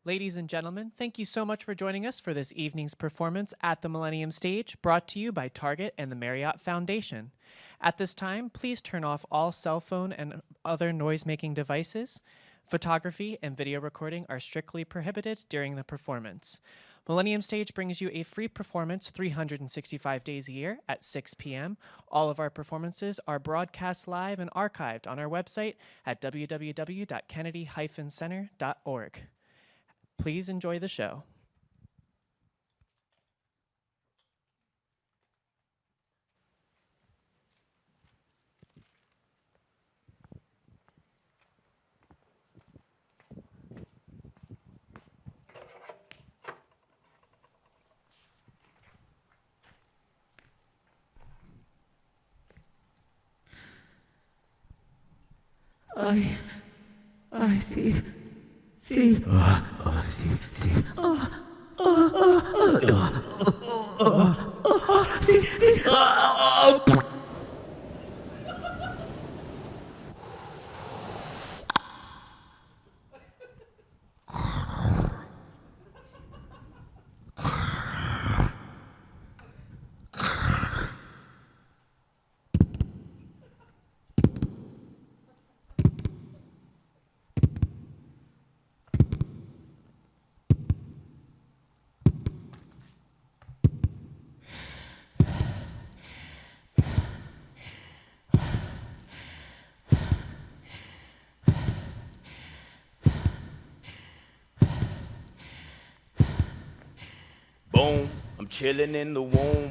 Ladies and gentlemen, thank you so much for joining us for this evening's performance at the Millennium Stage, brought to you by Target and the Marriott Foundation. At this time, please turn off all cell phone and other noise-making devices. Photography and video recording are strictly prohibited during the performance. Millennium Stage brings you a free performance 365 days a year at 6 p.m. All of our performances are broadcast live and archived on our website at www.kennedy-center.org. Please enjoy the show. I see. See. See. See. See. Boom, I'm chilling in the womb.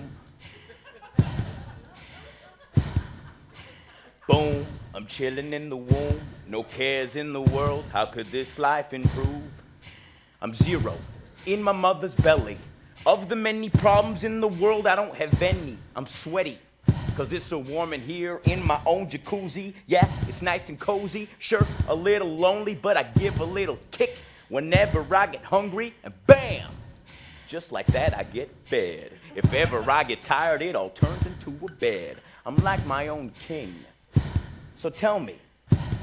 Boom, I'm chilling in the womb. No cares in the world, how could this life improve? I'm zero, in my mother's belly. Of the many problems in the world, I don't have any. I'm sweaty, cause it's so warm in here in my own jacuzzi. Yeah, it's nice and cozy, sure, a little lonely, but I give a little kick whenever I get hungry, and bam! Just like that, I get fed. If ever I get tired, it all turns into a bed. I'm like my own king. So tell me,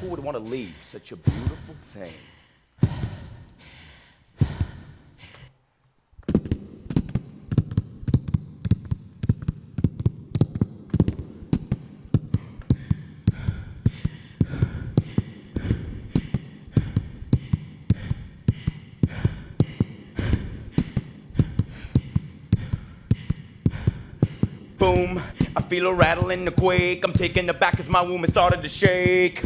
who would want to leave such a beautiful thing? Boom, I feel a rattle and a quake. I'm taken aback as my womb has started to shake.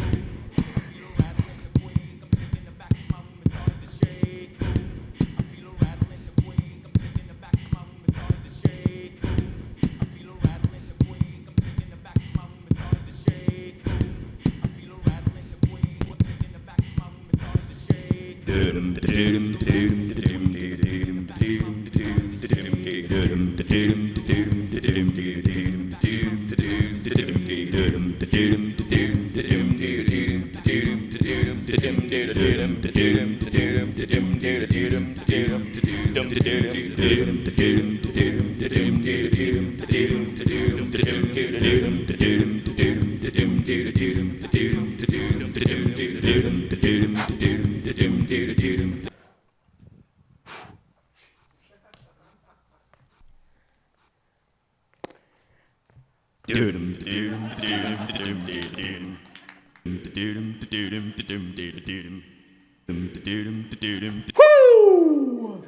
Woo!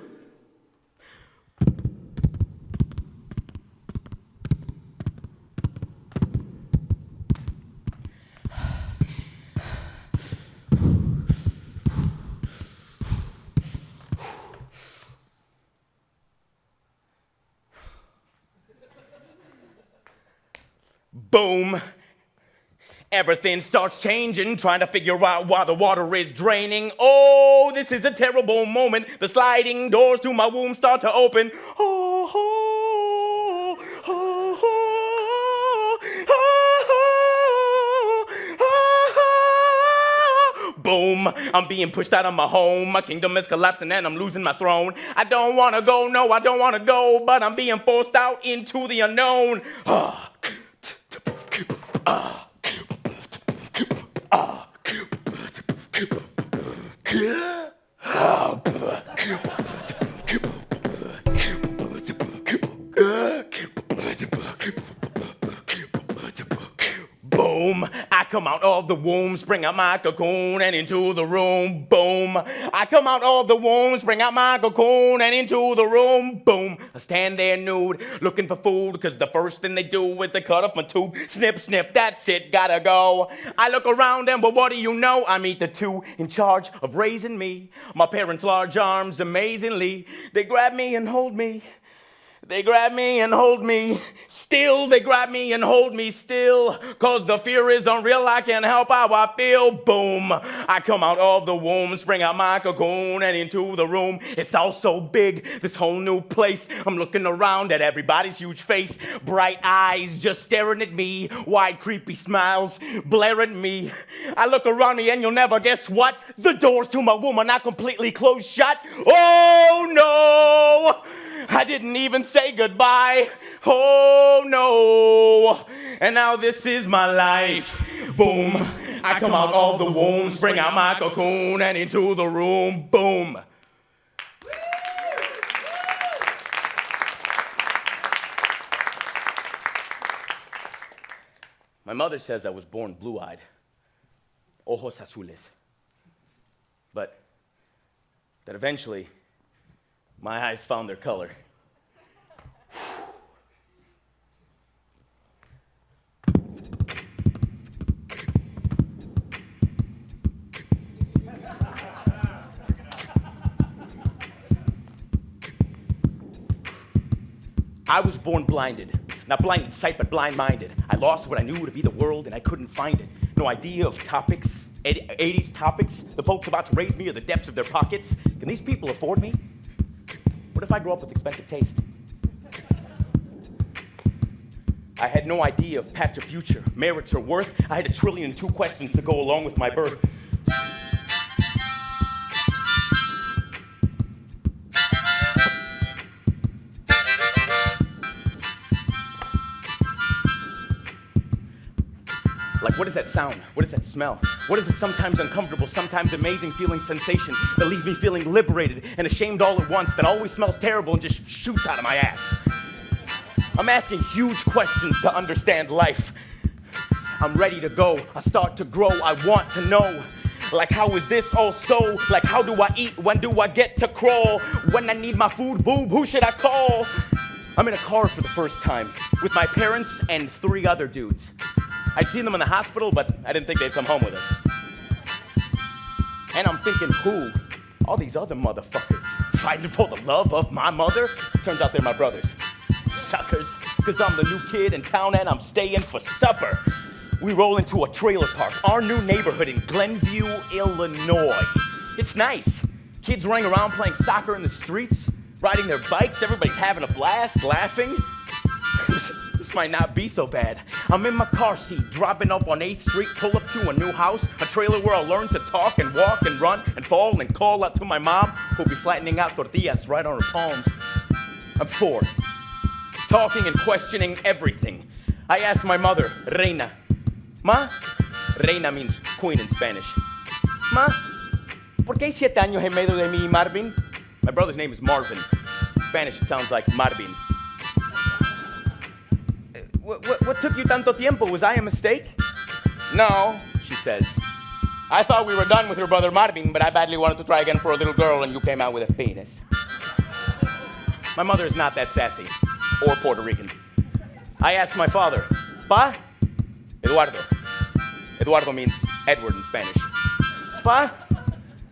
Boom. Everything starts changing, trying to figure out why the water is draining. Oh, this is a terrible moment. The sliding doors to my womb start to open. Oh, oh, oh, oh, oh, oh, oh. Boom, I'm being pushed out of my home. My kingdom is collapsing and I'm losing my throne. I don't want to go, no, I don't want to go, but I'm being forced out into the unknown. boom. I come out of the womb, spring out my cocoon and into the room, boom. I come out of the womb, spring out my cocoon and into the room, boom. I stand there nude, looking for food, because the first thing they do is they cut off my tube. Snip, snip, that's it, gotta go. I look around and, well, what do you know? I meet the two in charge of raising me. My parents' large arms, amazingly, they grab me and hold me. They grab me and hold me still. They grab me and hold me still. Cause the fear is unreal. I can't help how I feel. Boom. I come out of the womb, spring out my cocoon and into the room. It's all so big, this whole new place. I'm looking around at everybody's huge face. Bright eyes just staring at me. Wide creepy smiles blaring at me. I look around me and you'll never guess what? The doors to my womb are not completely closed shut. Oh no! I didn't even say goodbye. Oh no. And now this is my life. Boom. I come out of the womb, spring out my cocoon and into the room. Boom. My mother says I was born blue-eyed. Ojos azules. But that eventually my eyes found their color. I was born blinded. Not blind in sight, but blind-minded. I lost what I knew to be the world, and I couldn't find it. No idea of topics, 80s topics. The folks about to raise me are the depths of their pockets. Can these people afford me? What if I grow up with expensive taste? I had no idea of past or future, merits or worth. I had 1,000,002 questions to go along with my birth. Like, what is that sound? What is that smell? What is the sometimes uncomfortable, sometimes amazing feeling sensation that leaves me feeling liberated and ashamed all at once, that always smells terrible and just shoots out of my ass? I'm asking huge questions to understand life. I'm ready to go. I start to grow. I want to know. Like, how is this all so? Like, how do I eat? When do I get to crawl? When I need my food, boob, who should I call? I'm in a car for the first time with my parents and 3 other dudes. I'd seen them in the hospital, but I didn't think they'd come home with us. And I'm thinking, who? All these other motherfuckers fighting for the love of my mother? Turns out they're my brothers. Suckers, because I'm the new kid in town and I'm staying for supper. We roll into a trailer park, our new neighborhood in Glenview, Illinois. It's nice. Kids running around playing soccer in the streets, riding their bikes, everybody's having a blast, laughing. This might not be so bad. I'm in my car seat, dropping up on 8th Street, pull up to a new house, a trailer where I'll learn to talk and walk and run and fall and call out to my mom, who'll be flattening out tortillas right on her palms. I'm 4, talking and questioning everything. I asked my mother, Reina. Ma? Reina means queen in Spanish. Ma, ¿por qué hay 7 años en medio de mí, Marvin? My brother's name is Marvin. In Spanish, it sounds like Marvin. What took you tanto tiempo? Was I a mistake? No, she says. I thought we were done with your brother Marvin, but I badly wanted to try again for a little girl, and you came out with a penis. My mother is not that sassy, or Puerto Rican. I asked my father, Pa? Eduardo. Eduardo means Edward in Spanish. Pa?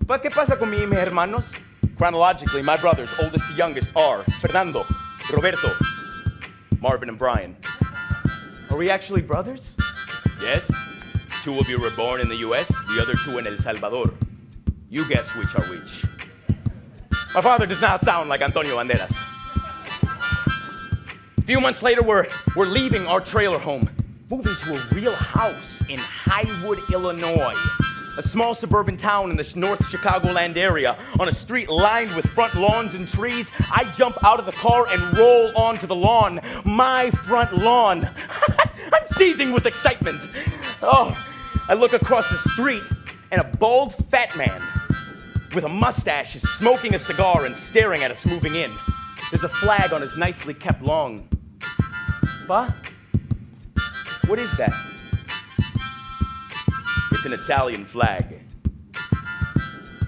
Pa, ¿qué pasa con mis hermanos? Chronologically, my brothers, oldest to youngest, are Fernando, Roberto, Marvin, and Brian. Are we actually brothers? Yes. 2 of you were born in the US, the other 2 in El Salvador. You guess which are which. My father does not sound like Antonio Banderas. A few months later, we're leaving our trailer home, moving to a real house in Highwood, Illinois. A small suburban town in the North Chicagoland area, on a street lined with front lawns and trees. I jump out of the car and roll onto the lawn. My front lawn. I'm seizing with excitement. Oh, I look across the street, and a bald fat man with a mustache is smoking a cigar and staring at us moving in. There's a flag on his nicely kept lawn. Pa? What is that? an Italian flag.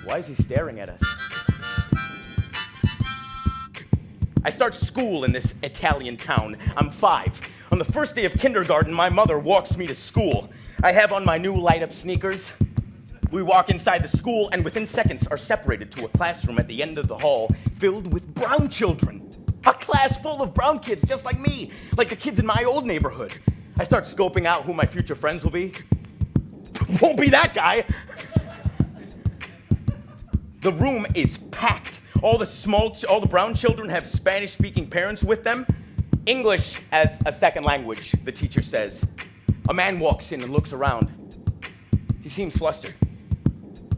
Why is he staring at us? I start school in this Italian town. I'm 5. On the first day of kindergarten, my mother walks me to school. I have on my new light-up sneakers. We walk inside the school, and within seconds are separated to a classroom at the end of the hall filled with brown children. A class full of brown kids just like me, like the kids in my old neighborhood. I start scoping out who my future friends will be. Won't be that guy. The room is packed. All the brown children have Spanish-speaking parents with them. English as a second language, the teacher says. A man walks in and looks around. He seems flustered.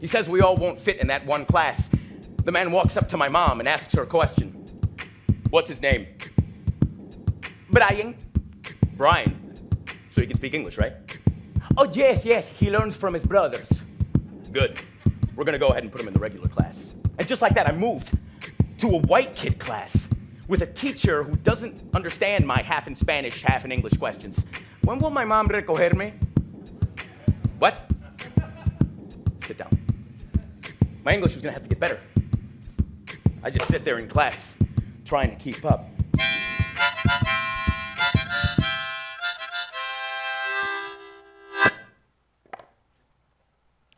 He says we all won't fit in that one class. The man walks up to my mom and asks her a question. What's his name? Brian. Brian. So he can speak English, right? Oh, yes, he learns from his brothers. Good. We're gonna go ahead and put him in the regular class. And just like that, I moved to a white kid class with a teacher who doesn't understand my half in Spanish, half in English questions. When will my mom recogerme? What? Sit down. My English was gonna have to get better. I just sit there in class, trying to keep up.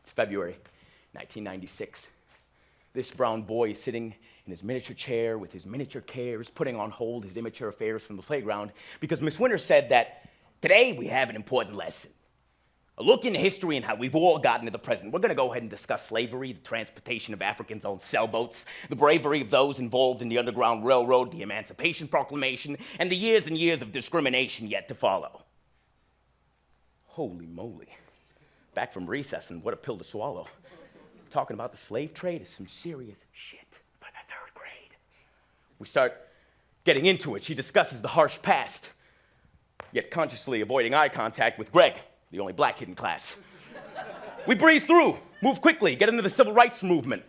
It's February 1996. This brown boy is sitting in his miniature chair with his miniature cares, putting on hold his immature affairs from the playground because Miss Winter said that today we have an important lesson. A look into history and how we've all gotten to the present. We're going to go ahead and discuss slavery, the transportation of Africans on sailboats, the bravery of those involved in the Underground Railroad, the Emancipation Proclamation, and the years and years of discrimination yet to follow. Holy moly. Back from recess, and what a pill to swallow. Talking about the slave trade is some serious shit for the 3rd grade. We start getting into it. She discusses the harsh past, yet consciously avoiding eye contact with Greg, the only black kid in class. We breeze through, move quickly, get into the civil rights movement.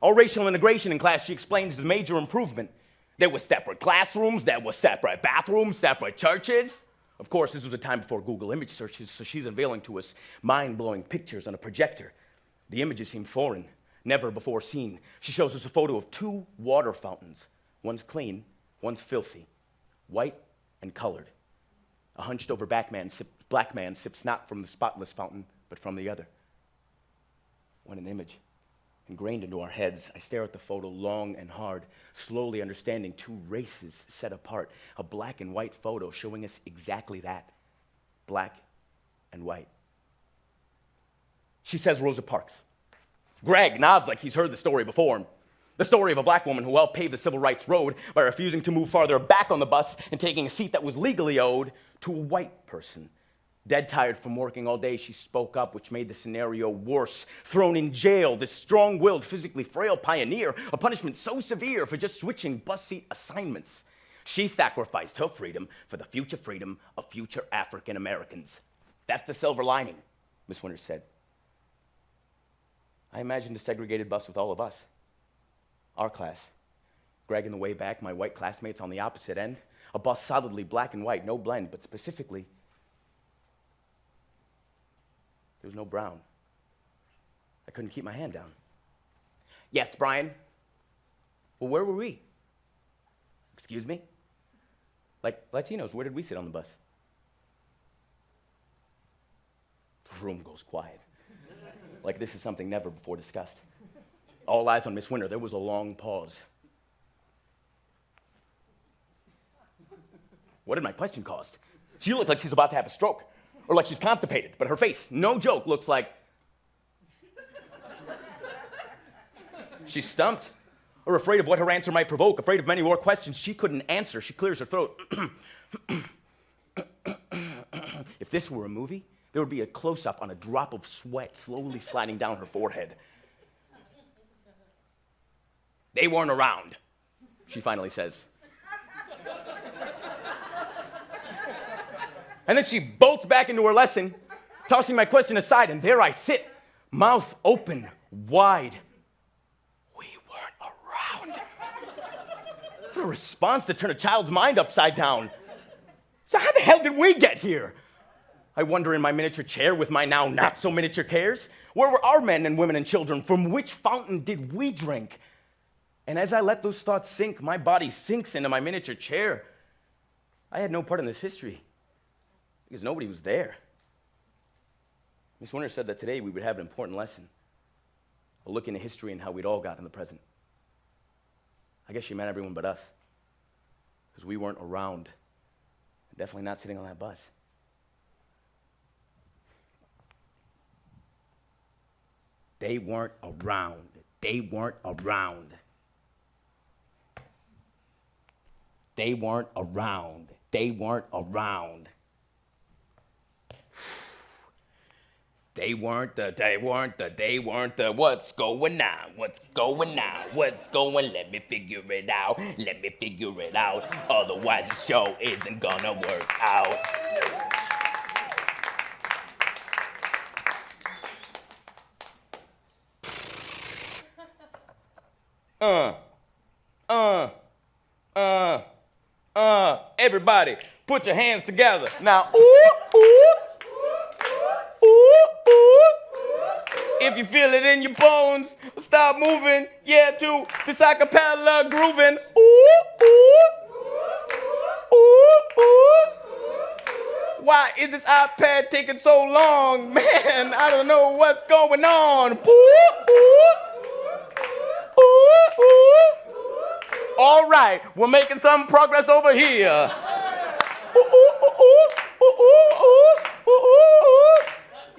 All racial integration in class, she explains, is a major improvement. There were separate classrooms, there were separate bathrooms, separate churches. Of course, this was a time before Google image searches, so she's unveiling to us mind-blowing pictures on a projector. The images seem foreign, never before seen. She shows us a photo of 2 water fountains. One's clean, one's filthy, white and colored. A hunched-over black man sips not from the spotless fountain, but from the other. What an image. Ingrained into our heads, I stare at the photo long and hard, slowly understanding 2 races set apart. A black and white photo showing us exactly that. Black and white. She says Rosa Parks. Greg nods like he's heard the story before. The story of a black woman who helped pave the civil rights road by refusing to move farther back on the bus and taking a seat that was legally owed to a white person. Dead tired from working all day, she spoke up, which made the scenario worse. Thrown in jail, this strong-willed, physically frail pioneer, a punishment so severe for just switching bus seat assignments. She sacrificed her freedom for the future freedom of future African Americans. That's the silver lining, Miss Winters said. I imagined a segregated bus with all of us. Our class. Greg in the way back, my white classmates on the opposite end. A bus solidly black and white, no blend, but specifically, there was no brown. I couldn't keep my hand down. Yes, Brian? Well, where were we? Excuse me? Like Latinos, where did we sit on the bus? The room goes quiet. Like this is something never before discussed. All eyes on Miss Winter. There was a long pause. What did my question cost? She looked like she's about to have a stroke, or like she's constipated, but her face, no joke, looks like she's stumped, or afraid of what her answer might provoke, afraid of many more questions she couldn't answer. She clears her throat. If this were a movie, there would be a close-up on a drop of sweat slowly sliding down her forehead. They weren't around, she finally says. And then she bolts back into her lesson, tossing my question aside, and there I sit, mouth open, wide. We weren't around. What a response to turn a child's mind upside down. So how the hell did we get here? I wonder in my miniature chair with my now not-so-miniature cares, where were our men and women and children? From which fountain did we drink? And as I let those thoughts sink, my body sinks into my miniature chair. I had no part in this history because nobody was there. Miss Winter said that today we would have an important lesson, a look into history and how we'd all got in the present. I guess she meant everyone but us, because we weren't around, definitely not sitting on that bus. They weren't around. They weren't around. They weren't around. They weren't around. They weren't the, what's going on, what's going on, what's going, let me figure it out, otherwise the show isn't gonna work out. Everybody, put your hands together. Now, ooh, ooh. If you feel it in your bones, start moving, yeah, to this acapella grooving. Ooh, ooh, ooh, ooh. Why is this iPad taking so long? Man, I don't know what's going on. Ooh, ooh, ooh, ooh. All right, we're making some progress over here. Ooh, ooh, ooh, ooh, ooh, ooh, ooh, ooh.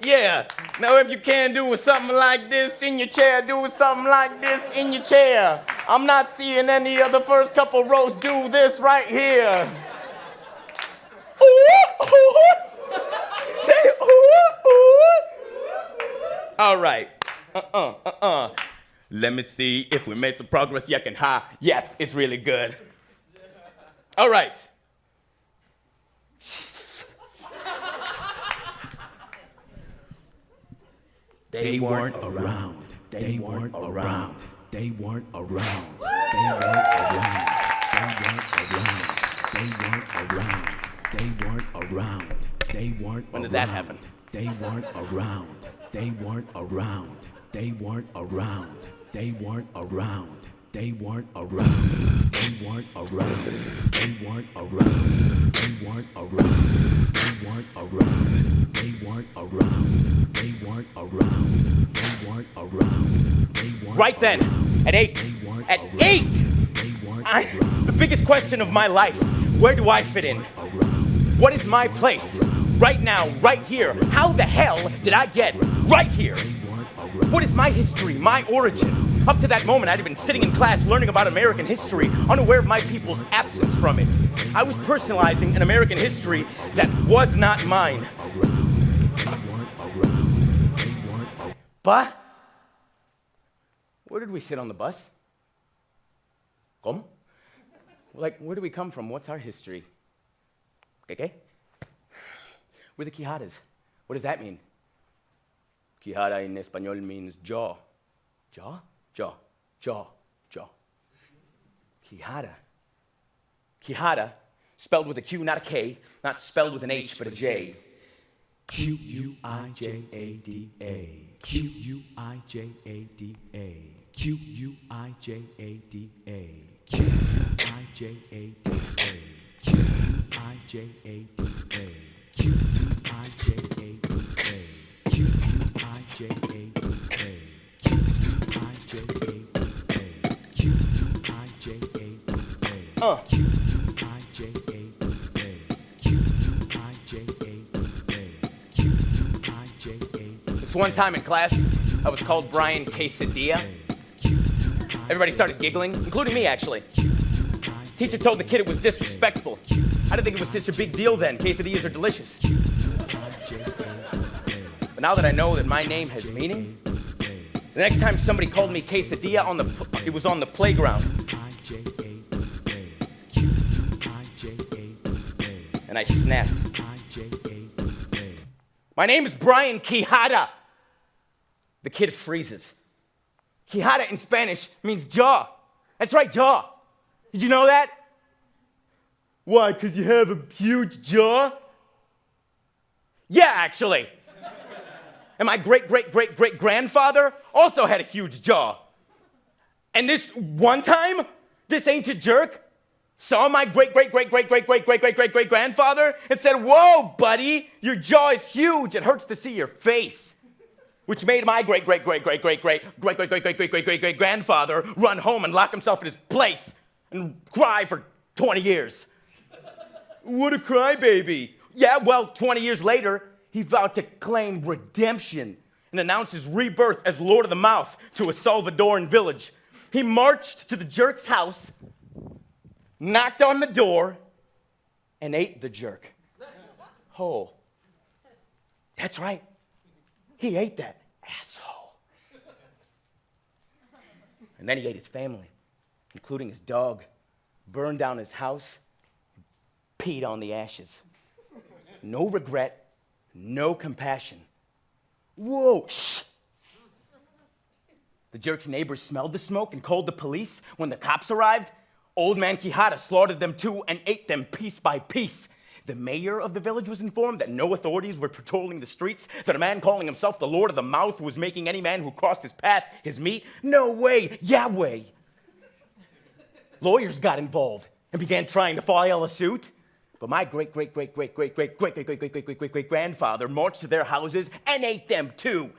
Yeah, now if you can do something like this in your chair, do something like this in your chair. I'm not seeing any of the first couple rows do this right here. Ooh, ooh. Say ooh, ooh. All right, Let me see if we made some progress. Yeah, can ha. Yes, it's really good. All right. They weren't around. They weren't around. They weren't around. They weren't around. They weren't around. They weren't around. They weren't around. When did that happen? They weren't around. They weren't around. They weren't around. They weren't around. They weren't around. They weren't around. They weren't around. They weren't around. They weren't around. They weren't around. They weren't around. They weren't around. They weren't Right then, at 8. At 8! The biggest question of my life. Where do I fit in? What is my place? Right now, right here. How the hell did I get right here? What is my history, my origin? Up to that moment, I'd been sitting in class learning about American history, unaware of my people's absence from it. I was personalizing an American history that was not mine. But, where did we sit on the bus? ¿Cómo? Like, where do we come from? What's our history? ¿Qué? We're the Quijadas. What does that mean? Quijada in Espanol means jaw. Jaw? Jaw. Jaw. Jaw. Quijada. Quijada, spelled with a Q, not a K, not spelled with an H, but a J. Quijada. Quijada. Quijada. This one time in class, I was called Brian Quesadilla. Everybody started giggling, including me, actually. Teacher told the kid it was disrespectful. I didn't think it was such a big deal then. Quesadillas are delicious. But now that I know that my name has meaning, the next time somebody called me Quesadilla, it was on the playground. And I snapped. My name is Brian Quijada. The kid freezes. Quijada in Spanish means jaw. That's right, jaw. Did you know that? Why, because you have a huge jaw? Yeah, actually. And my great-great-great-great-grandfather also had a huge jaw. And this one time, this ancient jerk saw my great-great-great-great-great-great-great-great-great-great-grandfather and said, "Whoa, buddy, your jaw is huge. It hurts to see your face." Which made my great-great-great-great-great-great-great-great-great-great-grandfather run home and lock himself in his place and cry for 20 years. What a crybaby. Yeah, well, 20 years later, he vowed to claim redemption and announce his rebirth as Lord of the Mouth to a Salvadoran village. He marched to the jerk's house, knocked on the door, and ate the jerk whole. That's right. He ate that asshole. And then he ate his family, including his dog, burned down his house, peed on the ashes. No regret, no compassion. Whoa, shh. The jerk's neighbors smelled the smoke and called the police. When the cops arrived, old man Quijada slaughtered them too and ate them piece by piece. The mayor of the village was informed that no authorities were patrolling the streets, that a man calling himself the Lord of the Mouth was making any man who crossed his path his meat. No way, Yahweh. Lawyers got involved and began trying to file a suit. But my great-great-great-great-great-great-great-great-great-great-grandfather marched to their houses and ate them too.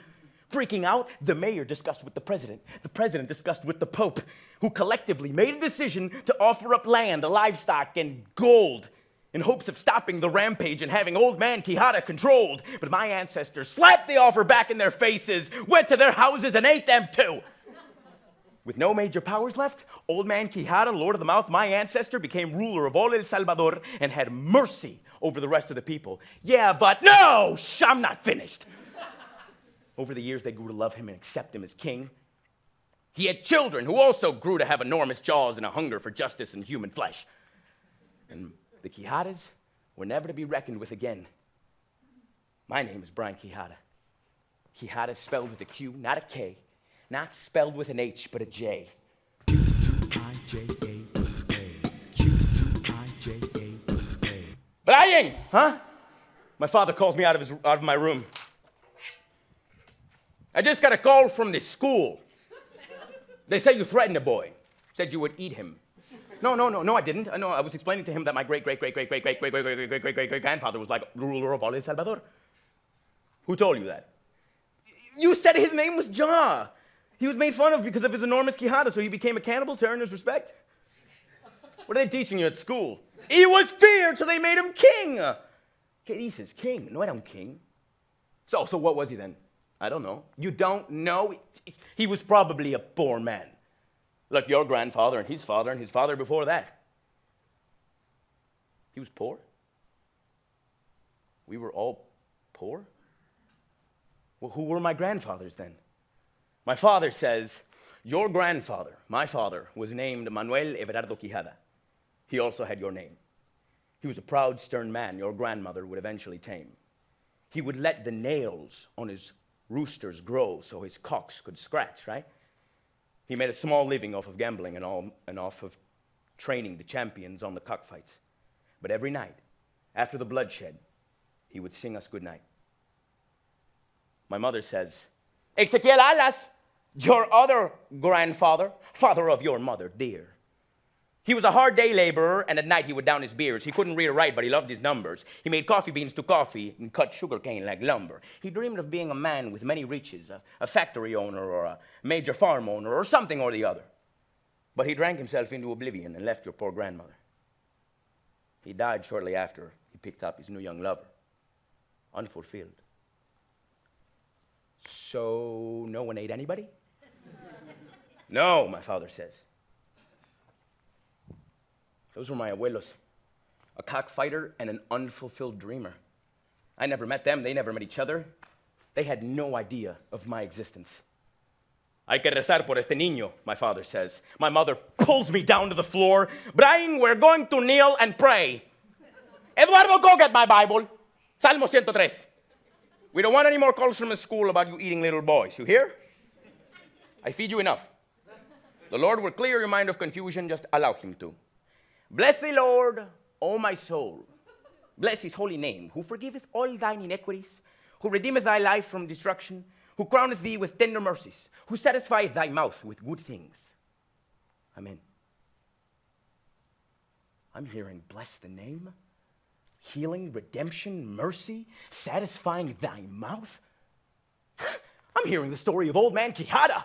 Freaking out, the mayor discussed with the president. The president discussed with the Pope, who collectively made a decision to offer up land, livestock, and gold in hopes of stopping the rampage and having old man Quijada controlled. But my ancestors slapped the offer back in their faces, went to their houses, and ate them too. With no major powers left, old man Quijada, Lord of the Mouth, my ancestor, became ruler of all El Salvador and had mercy over the rest of the people. Yeah, but no, I'm not finished. Over the years, they grew to love him and accept him as king. He had children who also grew to have enormous jaws and a hunger for justice and human flesh. And the Quijadas were never to be reckoned with again. My name is Brian Quijada. Quijada is spelled with a Q, not a K. Not spelled with an H, but a J. Brian! Huh? My father calls me out of my room. I just got a call from the school. They said you threatened a boy. Said you would eat him. No, I didn't. No, I was explaining to him that my great-great-great-great-great-great-great-great-great-great-grandfather was like ruler of all El Salvador. Who told you that? You said his name was Ja. He was made fun of because of his enormous Quijada, so he became a cannibal to earn his respect. What are they teaching you at school? He was feared, so they made him king. ¿Qué dices? King. No era un king. So what was he then? I don't know. You don't know? He was probably a poor man. Like your grandfather and his father before that. He was poor? We were all poor? Well, who were my grandfathers then? My father says, your grandfather, my father, was named Manuel Everardo Quijada. He also had your name. He was a proud, stern man your grandmother would eventually tame. He would let the nails on his roosters grow so his cocks could scratch, right? He made a small living off of gambling and off of training the champions on the cockfights. But every night, after the bloodshed, he would sing us goodnight. My mother says, Ezequiel Alas, your other grandfather, father of your mother, dear. He was a hard day laborer, and at night he would down his beers. He couldn't read or write, but he loved his numbers. He made coffee beans to coffee and cut sugarcane like lumber. He dreamed of being a man with many reaches, a factory owner or a major farm owner or something or the other. But he drank himself into oblivion and left your poor grandmother. He died shortly after he picked up his new young lover, unfulfilled. So no one ate anybody? No, my father says. Those were my abuelos, a cockfighter and an unfulfilled dreamer. I never met them. They never met each other. They had no idea of my existence. Hay que rezar por este niño, my father says. My mother pulls me down to the floor. Brian, we're going to kneel and pray. Eduardo, go get my Bible. Salmo 103. We don't want any more calls from the school about you eating little boys. You hear? I feed you enough. The Lord will clear your mind of confusion. Just allow him to. Bless thee, Lord, O my soul, Bless his holy name, who forgiveth all thine iniquities, who redeemeth thy life from destruction, who crowneth thee with tender mercies, who satisfieth thy mouth with good things. Amen. I'm hearing bless the name, healing, redemption, mercy, satisfying thy mouth. I'm hearing the story of old man Quijada.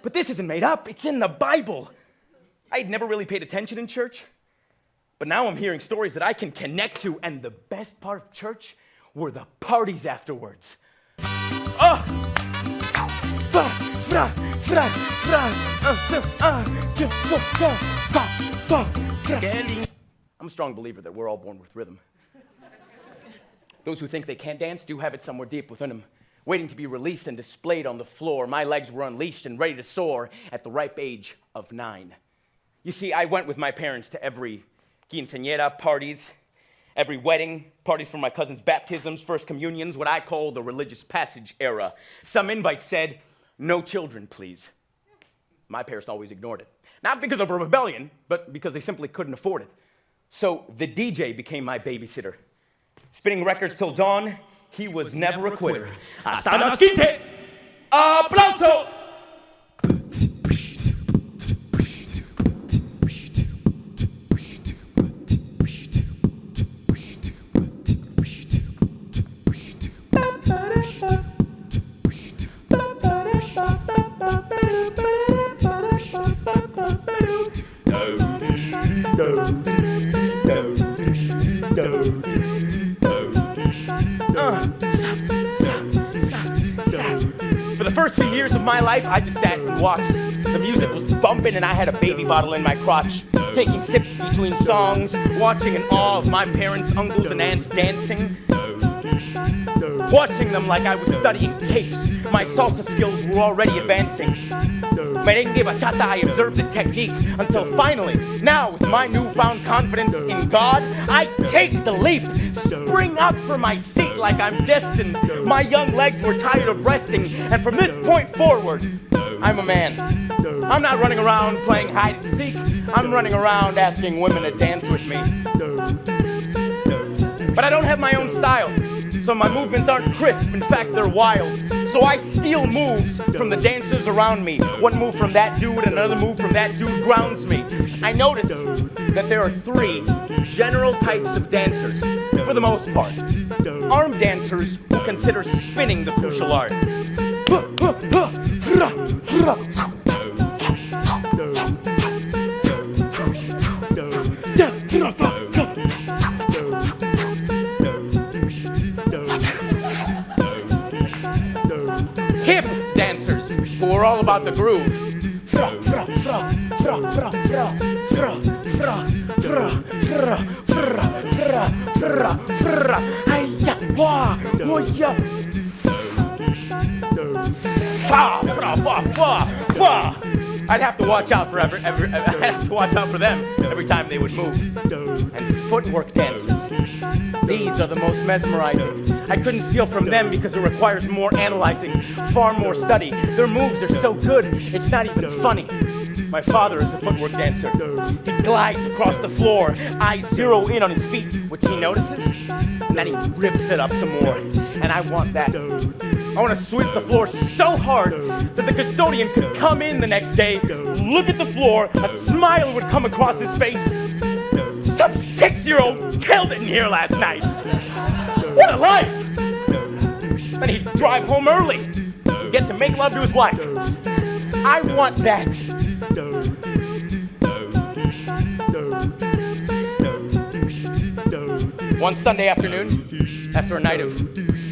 But this isn't made up, it's in the Bible. I had never really paid attention in church, but now I'm hearing stories that I can connect to, and the best part of church were the parties afterwards. Oh! I'm a strong believer that we're all born with rhythm. Those who think they can't dance do have it somewhere deep within them, waiting to be released and displayed on the floor. My legs were unleashed and ready to soar at the ripe age of 9. You see, I went with my parents to every quinceañera parties, every wedding, parties for my cousin's baptisms, first communions, what I call the religious passage era. Some invites said, "No children, please." My parents always ignored it. Not because of a rebellion, but because they simply couldn't afford it. So the DJ became my babysitter. Spinning records till dawn, he was never a quitter. Hasta las 15! ¡Aplauso! For the first few years of my life, I just sat and watched. The music was bumping and I had a baby bottle in my crotch, taking sips between songs, watching in awe of my parents, uncles, and aunts dancing. Watching them like I was studying tapes. My salsa skills were already advancing. Merengue bachata, I observed the technique until finally, now with my newfound confidence in God, I take the leap, spring up from my seat like I'm destined. My young legs were tired of resting, and from this point forward, I'm a man. I'm not running around playing hide and seek. I'm running around asking women to dance with me. But I don't have my own style, so my movements aren't crisp. In fact, they're wild. So I steal moves from the dancers around me. One move from that dude, another move from that dude grounds me. I notice that there are 3 general types of dancers, for the most part. Arm dancers who consider spinning the crucial art. Hip dancers who are all about the groove. I'd have to watch out for I'd have to watch out for them every time they would move. And footwork dancers. These are the most mesmerizing. I couldn't steal from them because it requires more analyzing, far more study. Their moves are so good, it's not even funny. My father is a footwork dancer. He glides across the floor, eyes zero in on his feet, which he notices, and then he rips it up some more. And I want that. I want to sweep the floor so hard that the custodian could come in the next day, look at the floor, a smile would come across his face. Some 6-year-old killed it in here last night. What a life! Then he'd drive home early and get to make love to his wife. I want that. One Sunday afternoon, after a night of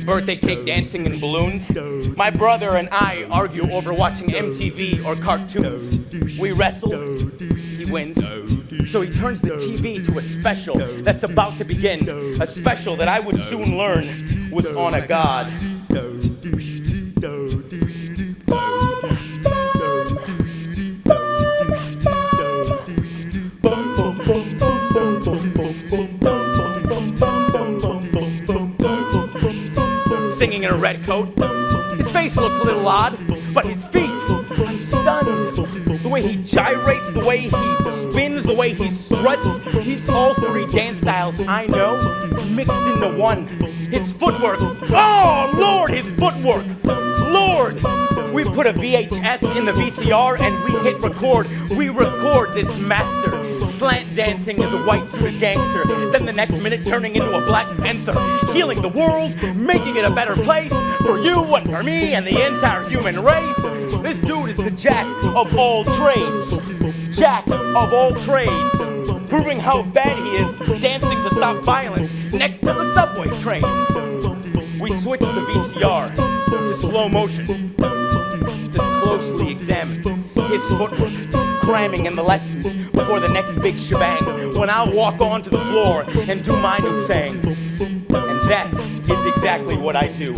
birthday cake dancing and balloons, my brother and I argue over watching MTV or cartoons. We wrestle, he wins, so he turns the TV to a special that's about to begin, a special that I would soon learn was on a god. Singing in a red coat. His face looks a little odd, but his feet, I'm stunned. The way he gyrates, the way he spins, the way he struts. He's all three dance styles I know, mixed into one. His footwork, oh Lord, his footwork, Lord. We put a VHS in the VCR and we hit record. We record this master slant dancing as a white suited gangster, then the next minute turning into a Black Panther, healing the world, making it a better place for you and for me and the entire human race. This dude is the jack of all trades. Jack of all trades. Proving how bad he is dancing to stop violence next to the subway trains. We switched the VCR to slow motion to closely examine his footwork, cramming in the lessons before the next big shebang, when I'll walk onto the floor and do my new thing. And that is exactly what I do.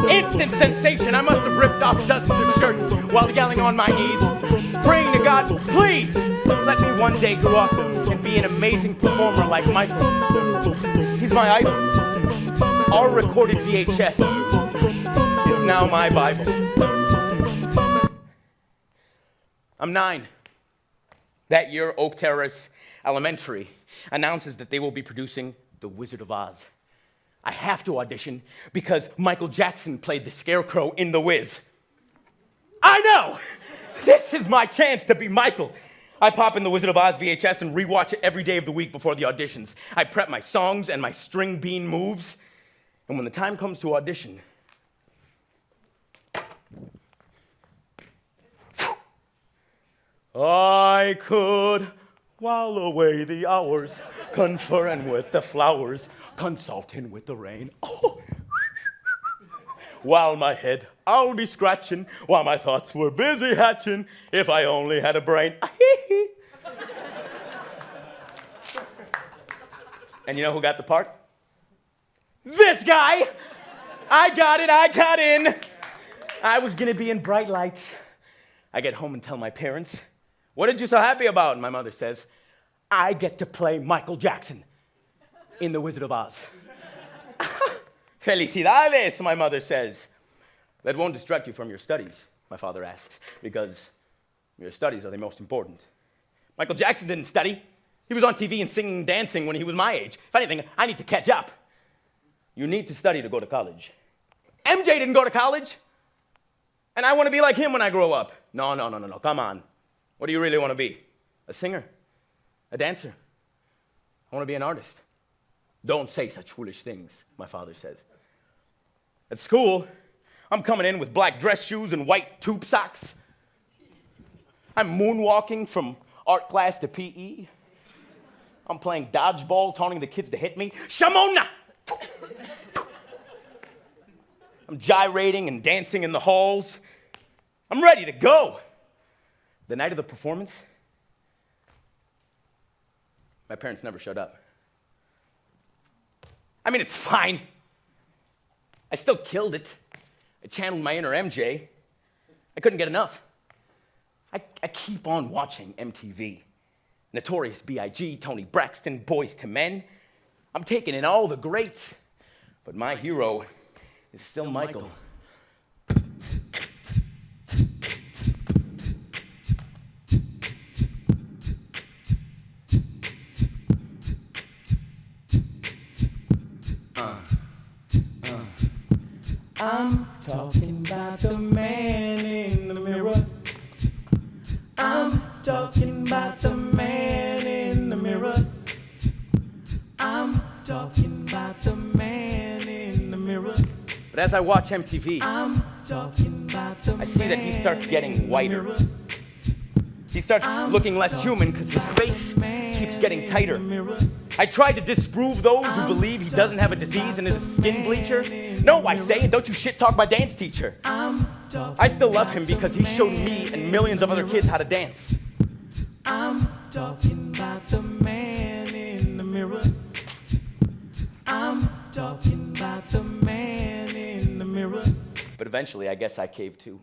Instant sensation. I must have ripped off dozens of shirts while yelling on my knees, praying to God, please let me one day grow up and be an amazing performer like Michael. He's my idol. Our recorded VHS is now my Bible. I'm 9. That year, Oak Terrace Elementary announces that they will be producing The Wizard of Oz. I have to audition because Michael Jackson played the Scarecrow in The Wiz. I know! This is my chance to be Michael. I pop in The Wizard of Oz VHS and rewatch it every day of the week before the auditions. I prep my songs and my string bean moves. And when the time comes to audition, I could while away the hours, conferring with the flowers, consulting with the rain. Oh. While my head I'll be scratching, while my thoughts were busy hatching, if I only had a brain. And you know who got the part? This guy! I got it, I got in. I was gonna be in Bright Lights. I get home and tell my parents, what are you so happy about? And my mother says, I get to play Michael Jackson in The Wizard of Oz. Felicidades, my mother says. That won't distract you from your studies, my father asks, because your studies are the most important. Michael Jackson didn't study. He was on TV and singing and dancing when he was my age. If anything, I need to catch up. You need to study to go to college. MJ didn't go to college. And I want to be like him when I grow up. No, come on. What do you really want to be? A singer? A dancer? I want to be an artist. Don't say such foolish things, my father says. At school, I'm coming in with black dress shoes and white tube socks. I'm moonwalking from art class to PE. I'm playing dodgeball, taunting the kids to hit me. Shamona! I'm gyrating and dancing in the halls. I'm ready to go. The night of the performance, my parents never showed up. I mean, it's fine. I still killed it. I channeled my inner MJ. I couldn't get enough. I keep on watching MTV. Notorious B.I.G., Tony Braxton, Boys to Men. I'm taking in all the greats. But my hero is still Michael. I'm talking about the man in the mirror. I'm talking about the man in the mirror. I'm talking about the man in the mirror. But as I watch MTV, I'm talking about the I see that he starts getting whiter. He starts looking less human because his face keeps getting tighter. I tried to disprove those who believe he doesn't have a disease and is a skin bleacher. No, I say, and don't you shit talk my dance teacher. I still love him because he showed me and millions of other kids how to dance. I'm talking about the man in the mirror. I'm talking about the man in the mirror. But eventually, I guess I caved too.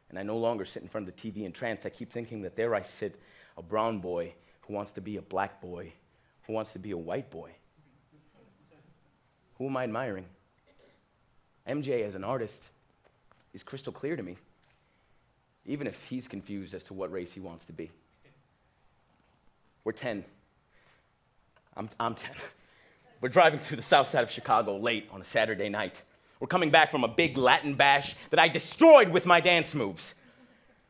And I no longer sit in front of the TV entranced. I keep thinking that there I sit, a brown boy who wants to be a black boy, who wants to be a white boy. Who am I admiring? MJ as an artist is crystal clear to me, even if he's confused as to what race he wants to be. We're 10. I'm 10. We're driving through the south side of Chicago late on a Saturday night. We're coming back from a big Latin bash that I destroyed with my dance moves.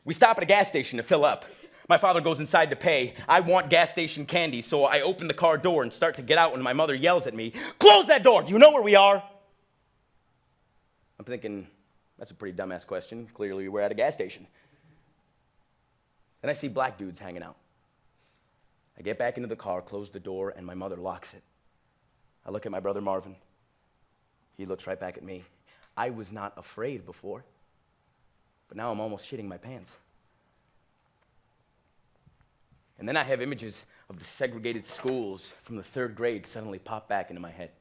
We stop at a gas station to fill up. My father goes inside to pay. I want gas station candy, so I open the car door and start to get out when my mother yells at me, "Close that door! Do you know where we are?" I'm thinking, that's a pretty dumbass question. Clearly, we're at a gas station. Then I see black dudes hanging out. I get back into the car, close the door, and my mother locks it. I look at my brother Marvin. He looks right back at me. I was not afraid before, but now I'm almost shitting my pants. And then I have images of the segregated schools from the 3rd grade suddenly pop back into my head.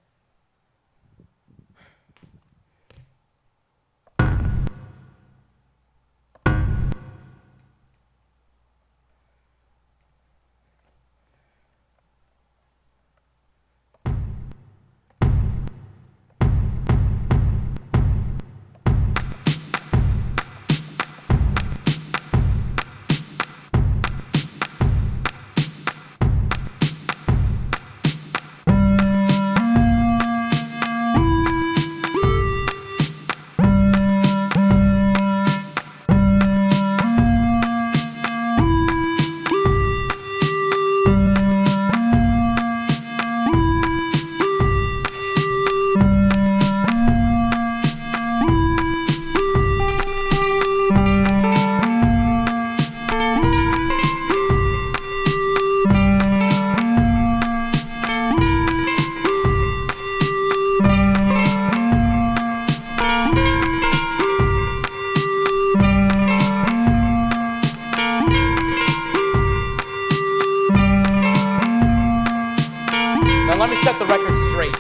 Set the record straight.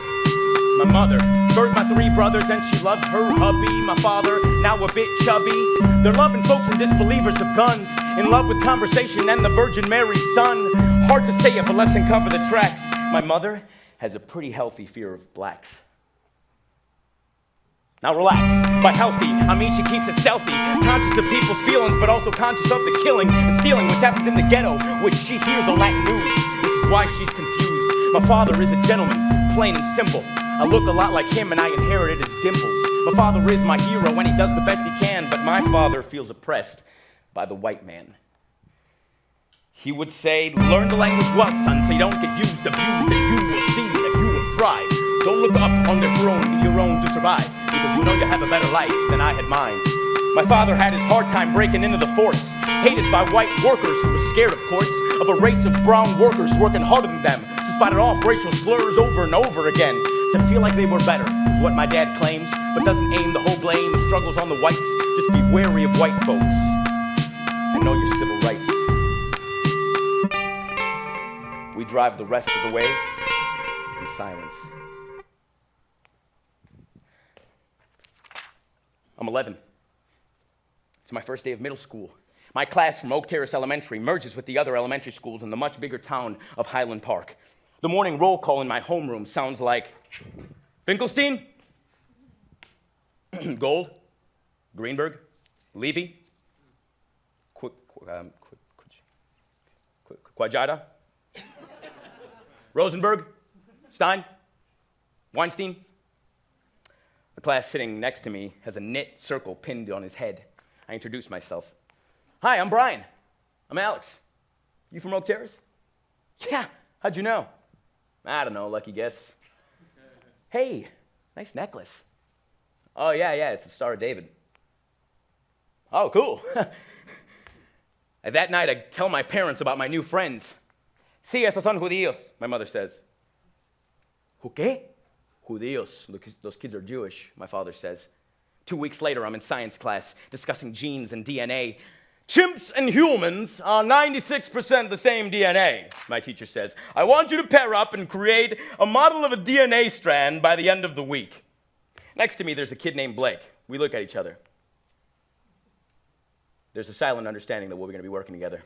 My mother birthed my 3 brothers and she loves her hubby. My father, now a bit chubby. They're loving folks and disbelievers of guns, in love with conversation and the Virgin Mary's son. Hard to say it, but let's uncover the tracks. My mother has a pretty healthy fear of blacks. Now relax. By healthy, I mean she keeps it stealthy, conscious of people's feelings, but also conscious of the killing and stealing which happens in the ghetto, which she hears on Latin news. This is why she's confused. My father is a gentleman, plain and simple. I look a lot like him and I inherited his dimples. My father is my hero and he does the best he can, but my father feels oppressed by the white man. He would say, learn the language well, son, so you don't get used, abused, and you will see that you will thrive. Don't look up on their throne, be your own to survive, because you know you have a better life than I had mine. My father had his hard time breaking into the force, hated by white workers who were scared, of course, of a race of brown workers working harder than them, to spotted off racial slurs over and over again, to feel like they were better, is what my dad claims, but doesn't aim the whole blame and struggles on the whites. Just be wary of white folks and know your civil rights. We drive the rest of the way in silence. I'm 11. It's my first day of middle school. My class from Oak Terrace Elementary merges with the other elementary schools in the much bigger town of Highland Park. The morning roll call in my homeroom sounds like Finkelstein, Gold, Greenberg, Levy, Quijada, Rosenberg, Stein, Weinstein. The class sitting next to me has a knit circle pinned on his head. I introduce myself. Hi, I'm Brian. I'm Alex. You from Oak Terrace? Yeah, how'd you know? I don't know, lucky guess. Hey, nice necklace. Oh, yeah, it's the Star of David. Oh, cool. That night, I tell my parents about my new friends. Sí, estos son judíos, my mother says. ¿Qué? Judíos. Those kids are Jewish, my father says. 2 weeks later, I'm in science class discussing genes and DNA. Chimps and humans are 96% the same DNA, my teacher says. I want you to pair up and create a model of a DNA strand by the end of the week. Next to me, there's a kid named Blake. We look at each other. There's a silent understanding that we're going to be working together.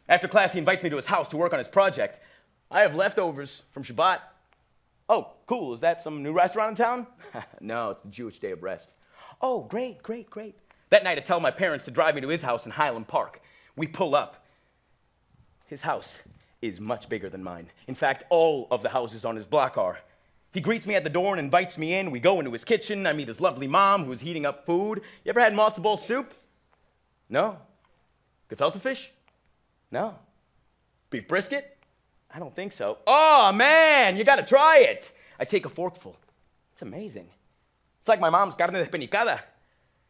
After class, he invites me to his house to work on his project. I have leftovers from Shabbat. Oh, cool. Is that some new restaurant in town? No, it's the Jewish Day of Rest. Oh, great, great, great. That night, I tell my parents to drive me to his house in Highland Park. We pull up. His house is much bigger than mine. In fact, all of the houses on his block are. He greets me at the door and invites me in. We go into his kitchen. I meet his lovely mom, who is heating up food. You ever had matzo ball soup? No. Gefilte fish? No. Beef brisket? I don't think so. Oh, man, you got to try it. I take a forkful. It's amazing. It's like my mom's carne de penicada.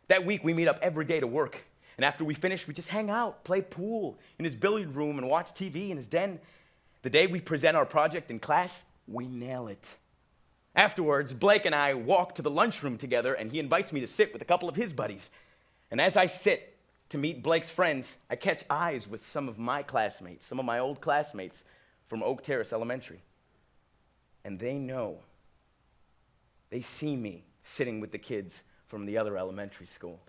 That week, we meet up every day to work. And after we finish, we just hang out, play pool in his billiard room, and watch TV in his den. The day we present our project in class, we nail it. Afterwards, Blake and I walk to the lunchroom together, and he invites me to sit with a couple of his buddies. And as I sit to meet Blake's friends, I catch eyes with some of my classmates, some of my old classmates from Oak Terrace Elementary. And they know, they see me sitting with the kids from the other elementary school.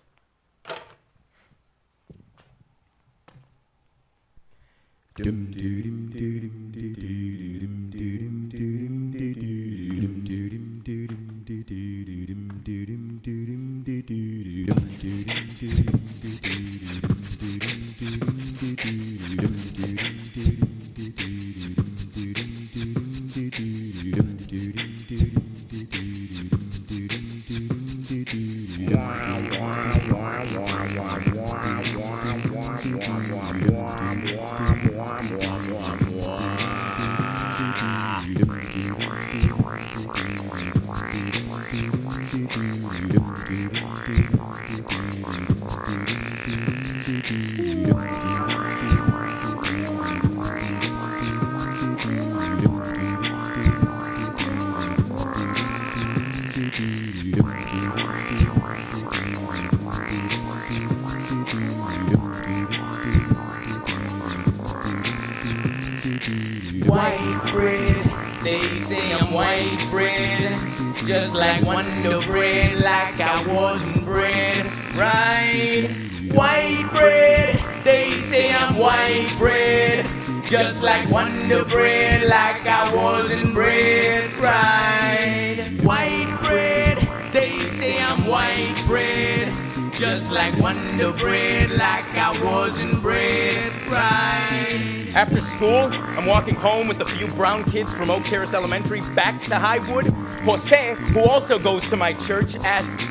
White bread, they say I'm white bread, just like Wonder Bread, like I wasn't bred right. White bread, they say I'm white bread, just like Wonder Bread, like I wasn't bred right. White bread, they say I'm white bread, just like Wonder Bread, like I wasn't bred right. After school, I'm walking home with a few brown kids from Oak Terrace Elementary back to Highwood. Jose, who also goes to my church, asks,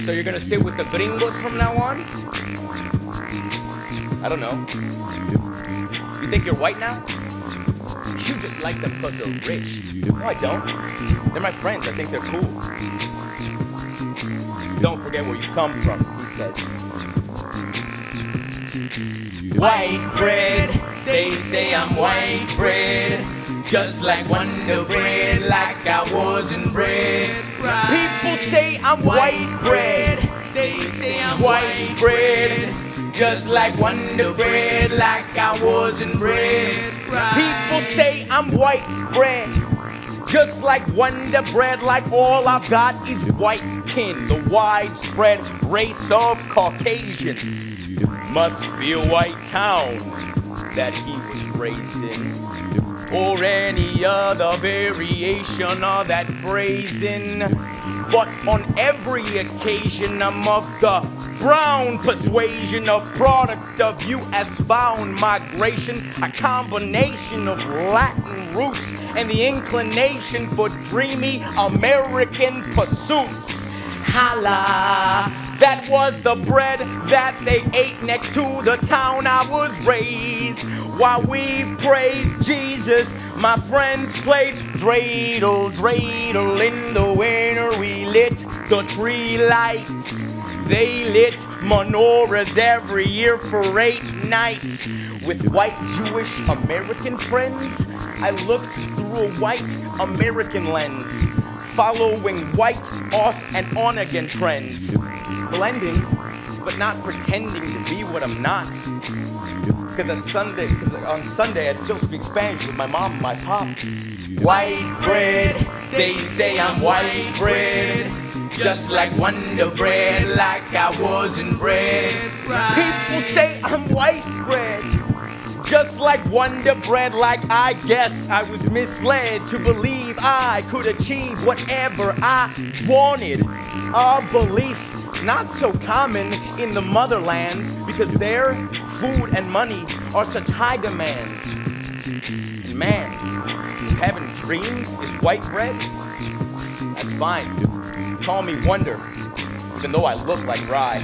so you're gonna sit with the gringos from now on? I don't know. You think you're white now? You just like them because they're rich. No, I don't. They're my friends. I think they're cool. Just don't forget where you come from, he says. White bread, they say I'm white bread, just like Wonder Bread, like I wasn't bred right. People say I'm white bread, they say I'm white bread, just like Wonder Bread, like I wasn't bred right. People say I'm white bread, just like Wonder Bread, like all I've got is white kin, the widespread race of Caucasian. Must be a white town that he was raised in, or any other variation of that phrasing. But on every occasion, I'm of the brown persuasion, a product of U.S.-bound migration, a combination of Latin roots and the inclination for dreamy American pursuits. Holla! That was the bread that they ate next to the town I was raised. While we praised Jesus, my friends played dreidel, dreidel. In the winter we lit the tree lights. They lit menorahs every year for 8 nights. With white Jewish American friends, I looked through a white American lens. following white off and on again trends. Blending, but not pretending to be what I'm not. Because on Sunday I'd still speak Spanish with my mom and my pop. White bread, they say I'm white bread. Just like Wonder Bread, like I wasn't bred. People say I'm white bread. Just like Wonder Bread, like I guess I was misled to believe I could achieve whatever I wanted. A belief not so common in the motherlands because their food and money are such high demands. And man, if having dreams is white bread, that's fine. Call me Wonder, even though I look like rye.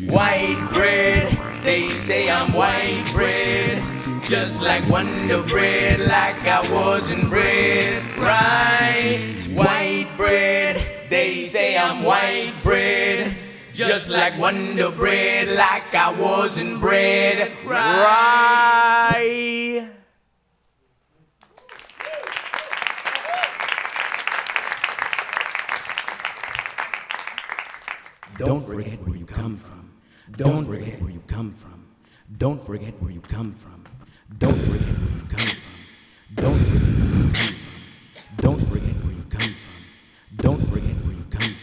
White bread, they say I'm white bread. Just like Wonder Bread, like I wasn't bred. Right? White bread, they say I'm white bread. Just like Wonder Bread, like I wasn't bred. Rye. Don't forget where you come from. Don't forget where you come from. Don't forget where you come from. Don't forget where you come from. Don't forget where you come from. Don't forget where you come from. Don't forget where you come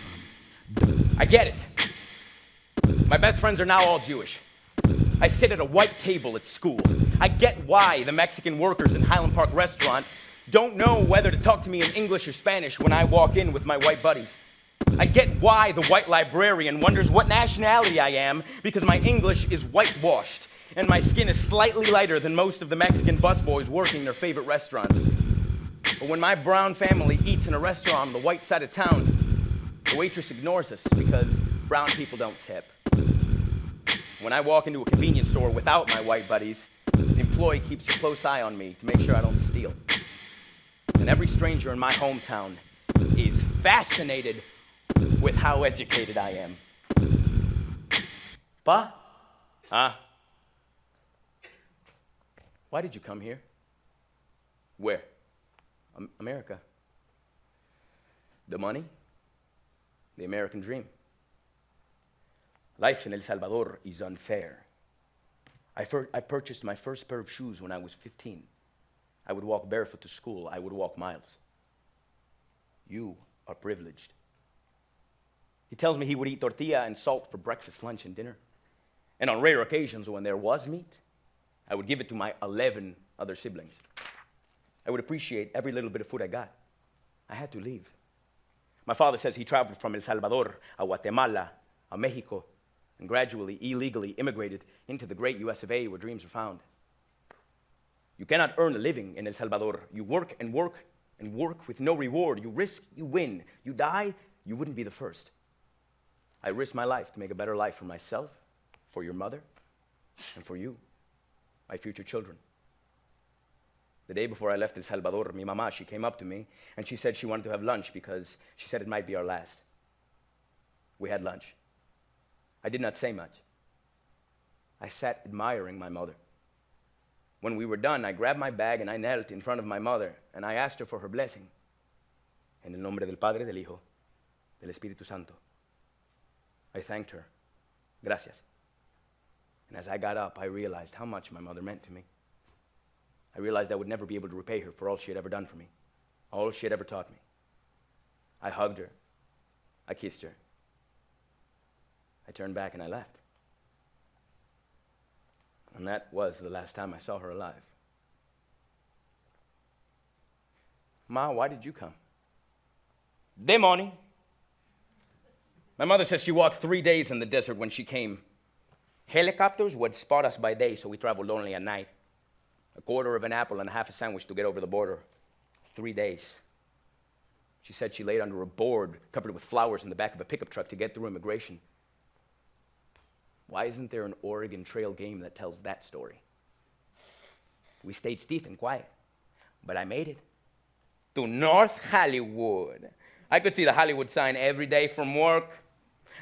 from. I get it. My best friends are now all Jewish. I sit at a white table at school. I get why the Mexican workers in Highland Park restaurant don't know whether to talk to me in English or Spanish when I walk in with my white buddies. I get why the white librarian wonders what nationality I am because my English is whitewashed and my skin is slightly lighter than most of the Mexican busboys working their favorite restaurants. But when my brown family eats in a restaurant on the white side of town, the waitress ignores us because brown people don't tip. When I walk into a convenience store without my white buddies, the employee keeps a close eye on me to make sure I don't steal. And every stranger in my hometown is fascinated with how educated I am. Pa? Huh? Why did you come here? Where? America. The money? The American dream. Life in El Salvador is unfair. I purchased my first pair of shoes when I was 15. I would walk barefoot to school. I would walk miles. You are privileged. He tells me he would eat tortilla and salt for breakfast, lunch, and dinner. And on rare occasions when there was meat, I would give it to my 11 other siblings. I would appreciate every little bit of food I got. I had to leave. My father says he traveled from El Salvador, a Guatemala, a Mexico, and gradually, illegally immigrated into the great US of A where dreams are found. You cannot earn a living in El Salvador. You work and work and work with no reward. You risk, you win. You die, you wouldn't be the first. I risked my life to make a better life for myself, for your mother, and for you, my future children. The day before I left El Salvador, mi mamá, she came up to me, and she said she wanted to have lunch because she said it might be our last. We had lunch. I did not say much. I sat admiring my mother. When we were done, I grabbed my bag and I knelt in front of my mother, and I asked her for her blessing. En el nombre del Padre, del Hijo, del Espíritu Santo. I thanked her. Gracias. And as I got up, I realized how much my mother meant to me. I realized I would never be able to repay her for all she had ever done for me, all she had ever taught me. I hugged her. I kissed her. I turned back and I left. And that was the last time I saw her alive. Ma, why did you come? De money. My mother says she walked 3 days in the desert when she came. Helicopters would spot us by day, so we traveled only at night. A quarter of an apple and a half a sandwich to get over the border. 3 days. She said she laid under a board covered with flowers in the back of a pickup truck to get through immigration. Why isn't there an Oregon Trail game that tells that story? We stayed stiff and quiet, but I made it. To North Hollywood. I could see the Hollywood sign every day from work.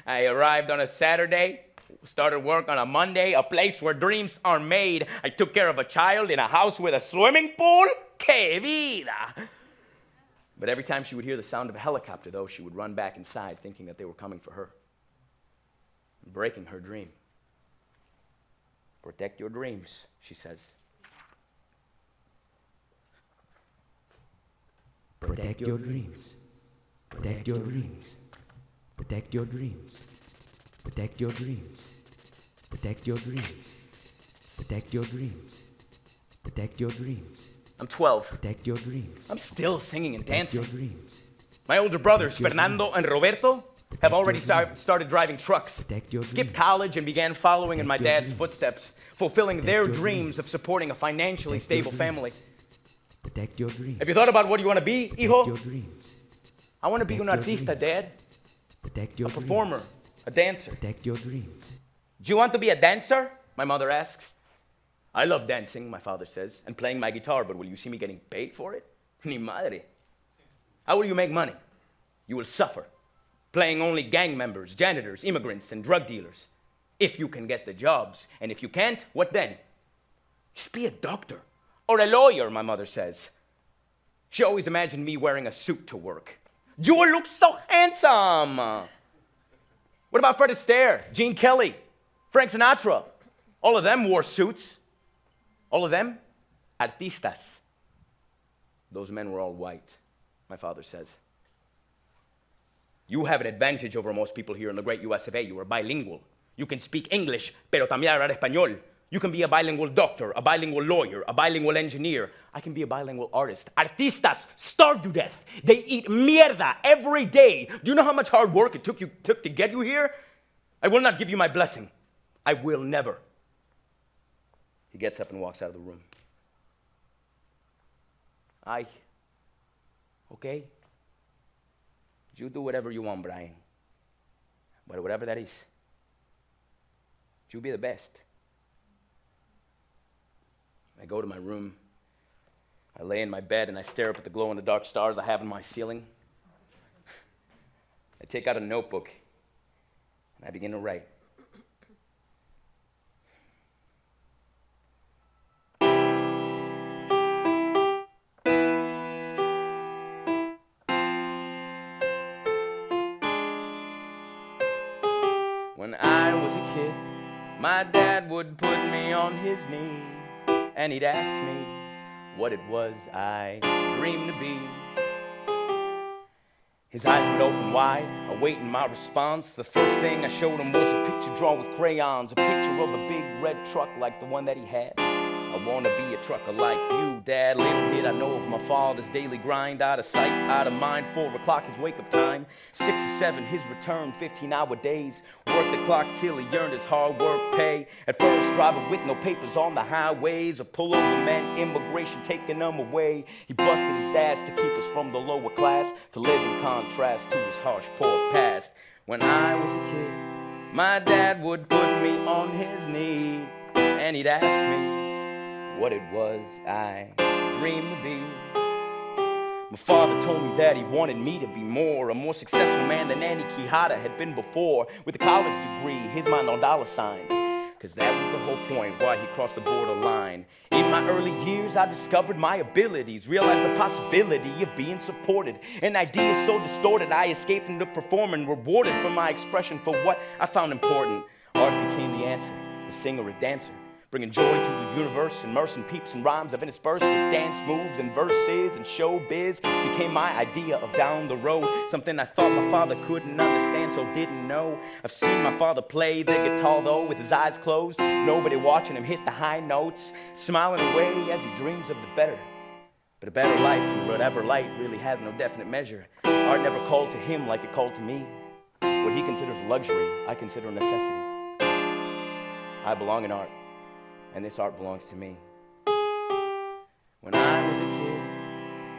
I arrived on a Saturday, started work on a Monday, a place where dreams are made. I took care of a child in a house with a swimming pool. ¡Qué vida! But every time she would hear the sound of a helicopter, though, she would run back inside thinking that they were coming for her, breaking her dream. Protect your dreams, she says. Protect your dreams. Protect your dreams. Protect your dreams. Protect your dreams. Protect your dreams. Protect your dreams. Protect your dreams. I'm 12. Protect your dreams. I'm still singing and Protect your dancing. dreams. My older brothers, Protect your Fernando dreams. and Roberto, have already your dreams. started driving trucks, Protect your skipped dreams. college, and began following in my Protect your dad's dreams. footsteps, fulfilling Protect their your dreams dreams. of supporting a financially Protect your stable family. dreams. Protect your dreams. Have you thought about what you want to be, Protect your hijo? dreams. I want to be un Protect your artista, dreams. Dad. Protect your A performer, dreams. a dancer. Protect your dreams. Do you want to be a dancer? My mother asks. I love dancing, my father says, and playing my guitar, but will you see me getting paid for it? Ni madre. How will you make money? You will suffer, playing only gang members, janitors, immigrants, and drug dealers. If you can get the jobs, and if you can't, what then? Just be a doctor or a lawyer, my mother says. She always imagined me wearing a suit to work. You will look so handsome. What about Fred Astaire, Gene Kelly, Frank Sinatra? All of them wore suits. All of them, artistas. Those men were all white, my father says. You have an advantage over most people here in the great US of A. You are bilingual. You can speak English, pero también hablar español. You can be a bilingual doctor, a bilingual lawyer, a bilingual engineer. I can be a bilingual artist. Artistas starve to death. They eat mierda every day. Do you know how much hard work it took to get you here? I will not give you my blessing. I will never. He gets up and walks out of the room. Okay. You do whatever you want, Brian. But whatever that is, you be the best. I go to my room. I lay in my bed and I stare up at the glow-in-the-dark stars I have in my ceiling. I take out a notebook and I begin to write. When I was a kid, my dad would put me on his knee and he'd ask me what it was I dreamed to be. His eyes would open wide, awaiting my response. The first thing I showed him was a picture drawn with crayons, a picture of a big red truck like the one that he had. I wanna be a trucker like you, Dad. Little did I know of my father's daily grind. Out of sight, out of mind, 4 o'clock his wake-up time. 6 or 7 his return, 15-hour days. Worked the clock till he earned his hard work pay. At first driving with no papers on the highways. A pullover meant immigration taking him away. He busted his ass to keep us from the lower class, to live in contrast to his harsh, poor past. When I was a kid, my dad would put me on his knee and he'd ask me what it was I dreamed to be. My father told me that he wanted me to be a more successful man than any Quijada had been before. With a college degree, his mind on dollar signs. Cause that was the whole point why he crossed the borderline. In my early years, I discovered my abilities, realized the possibility of being supported. An idea so distorted, I escaped into performing, rewarded for my expression for what I found important. Art became the answer, the singer, a dancer. Bringing joy to the universe, immersing peeps and rhymes I've interspersed with dance moves and verses and showbiz became my idea of down the road. Something I thought my father couldn't understand, so didn't know. I've seen my father play the guitar though, with his eyes closed, nobody watching him hit the high notes, smiling away as he dreams of the better. But a better life in whatever light really has no definite measure. Art never called to him like it called to me. What he considers a luxury, I consider a necessity. I belong in art, and this art belongs to me. When I was a kid,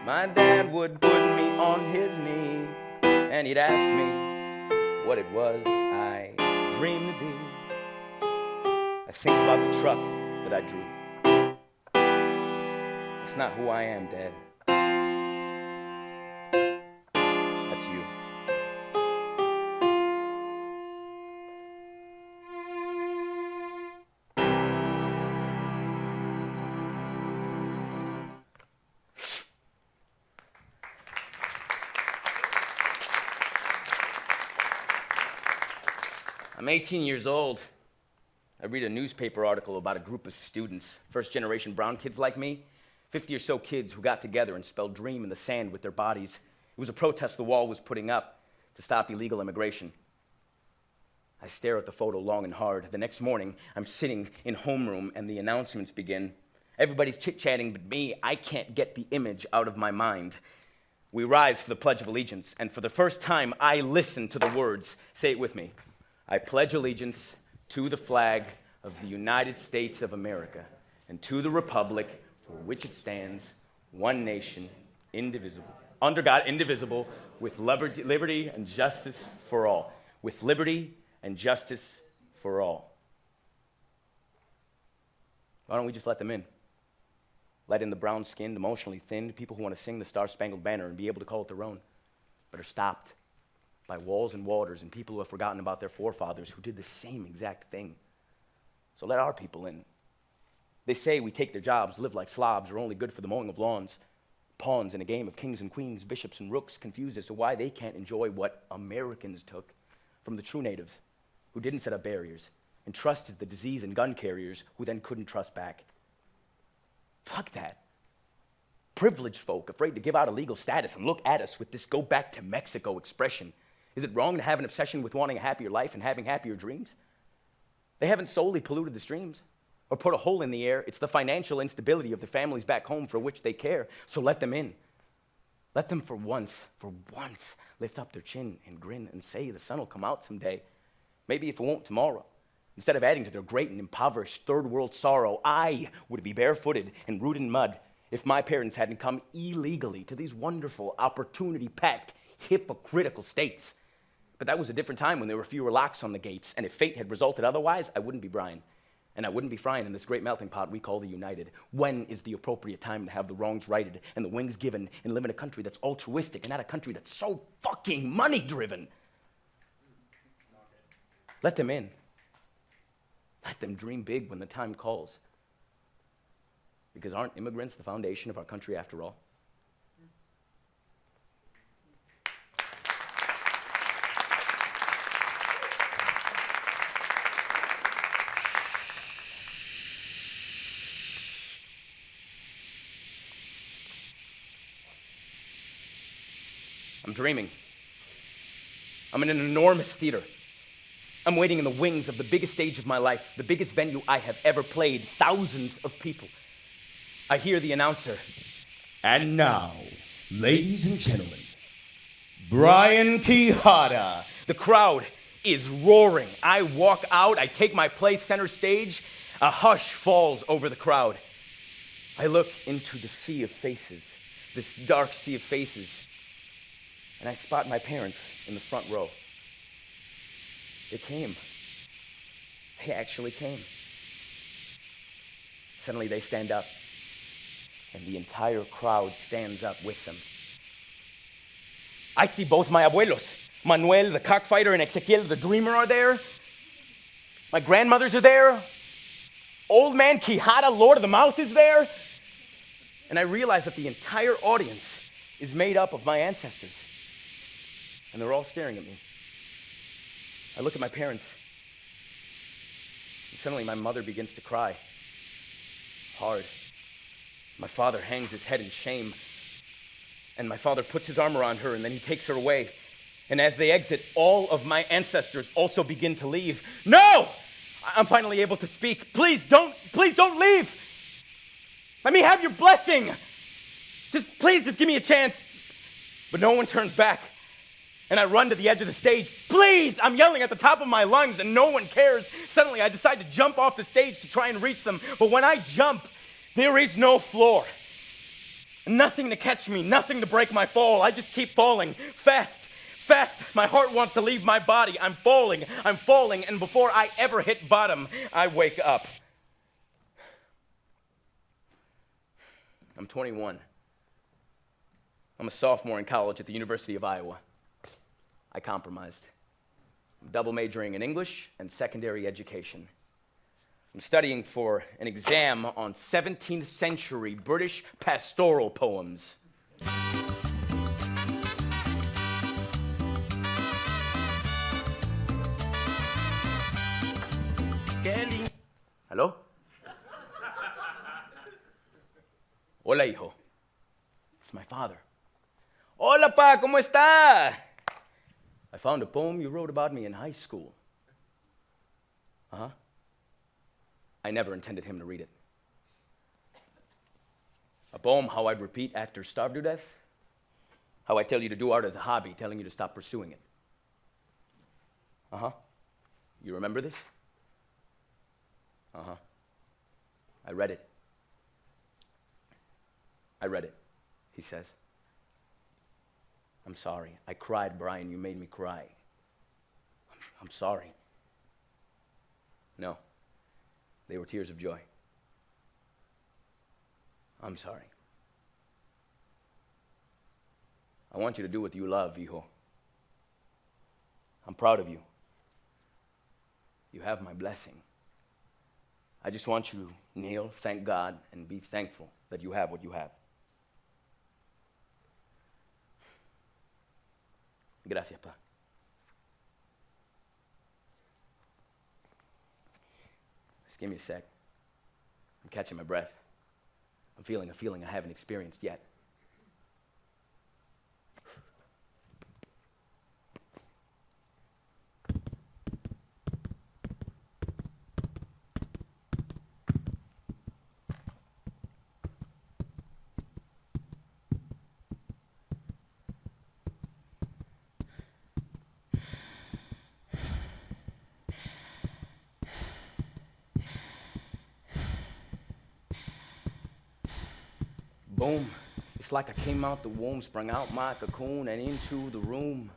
my dad would put me on his knee and he'd ask me what it was I dreamed to be. I think about the truck that I drew. It's not who I am, Dad. That's you. I'm 18 years old. I read a newspaper article about a group of students, first-generation brown kids like me, 50 or so kids who got together and spelled dream in the sand with their bodies. It was a protest the wall was putting up to stop illegal immigration. I stare at the photo long and hard. The next morning, I'm sitting in homeroom and the announcements begin. Everybody's chit-chatting, but me, I can't get the image out of my mind. We rise for the Pledge of Allegiance, and for the first time, I listen to the words. Say it with me. I pledge allegiance to the flag of the United States of America and to the republic for which it stands, one nation, indivisible, under God, indivisible, with liberty and justice for all. With liberty and justice for all. Why don't we just let them in? Let in the brown-skinned, emotionally thinned people who want to sing the Star-Spangled Banner and be able to call it their own, but are stopped by walls and waters and people who have forgotten about their forefathers who did the same exact thing. So let our people in. They say we take their jobs, live like slobs, are only good for the mowing of lawns, pawns in a game of kings and queens, bishops and rooks, confused as to why they can't enjoy what Americans took from the true natives, who didn't set up barriers and trusted the disease and gun carriers who then couldn't trust back. Fuck that. Privileged folk afraid to give out a legal status and look at us with this go back to Mexico expression. Is it wrong to have an obsession with wanting a happier life and having happier dreams? They haven't solely polluted the streams or put a hole in the air. It's the financial instability of the families back home for which they care. So let them in. Let them for once, lift up their chin and grin and say the sun will come out someday. Maybe if it won't tomorrow. Instead of adding to their great and impoverished third world sorrow, I would be barefooted and rooted in mud if my parents hadn't come illegally to these wonderful, opportunity-packed, hypocritical states. But that was a different time when there were fewer locks on the gates, and if fate had resulted otherwise, I wouldn't be Brian. And I wouldn't be frying in this great melting pot we call the United. When is the appropriate time to have the wrongs righted and the wings given and live in a country that's altruistic and not a country that's so fucking money-driven? Let them in. Let them dream big when the time calls. Because aren't immigrants the foundation of our country after all? I'm dreaming. I'm in an enormous theater. I'm waiting in the wings of the biggest stage of my life, the biggest venue I have ever played, thousands of people. I hear the announcer. And now, ladies and gentlemen, Brian Quijada. The crowd is roaring. I walk out, I take my place center stage. A hush falls over the crowd. I look into the sea of faces, this dark sea of faces, and I spot my parents in the front row. They came. They actually came. Suddenly they stand up, and the entire crowd stands up with them. I see both my abuelos. Manuel, the cockfighter, and Ezequiel, the dreamer, are there. My grandmothers are there. Old man Quijada, Lord of the Mouth, is there. And I realize that the entire audience is made up of my ancestors. And they're all staring at me. I look at my parents, and suddenly my mother begins to cry. Hard. My father hangs his head in shame, and my father puts his arm around her, and then he takes her away. And as they exit, all of my ancestors also begin to leave. No! I'm finally able to speak. Please don't leave! Let me have your blessing! Please give me a chance. But no one turns back. And I run to the edge of the stage. Please! I'm yelling at the top of my lungs and no one cares. Suddenly I decide to jump off the stage to try and reach them. But when I jump, there is no floor. Nothing to catch me, nothing to break my fall. I just keep falling. Fast. My heart wants to leave my body. I'm falling. And before I ever hit bottom, I wake up. I'm 21. I'm a sophomore in college at the University of Iowa. I compromised. I'm double majoring in English and secondary education. I'm studying for an exam on 17th century British pastoral poems. ¿Aló? Hola, hijo. It's my father. Hola, pa, ¿cómo está? I found a poem you wrote about me in high school. Uh-huh. I never intended him to read it. A poem how I'd repeat actors starve to death. How I tell you to do art as a hobby, telling you to stop pursuing it. Uh-huh. You remember this? Uh-huh. I read it. I read it, he says. I'm sorry. I cried, Brian. You made me cry. I'm sorry. No. They were tears of joy. I'm sorry. I want you to do what you love, hijo. I'm proud of you. You have my blessing. I just want you to kneel, thank God, and be thankful that you have what you have. Gracias, pa. Just give me a sec. I'm catching my breath. I'm feeling a feeling I haven't experienced yet. Boom. It's like I came out the womb, sprung out my cocoon and into the room.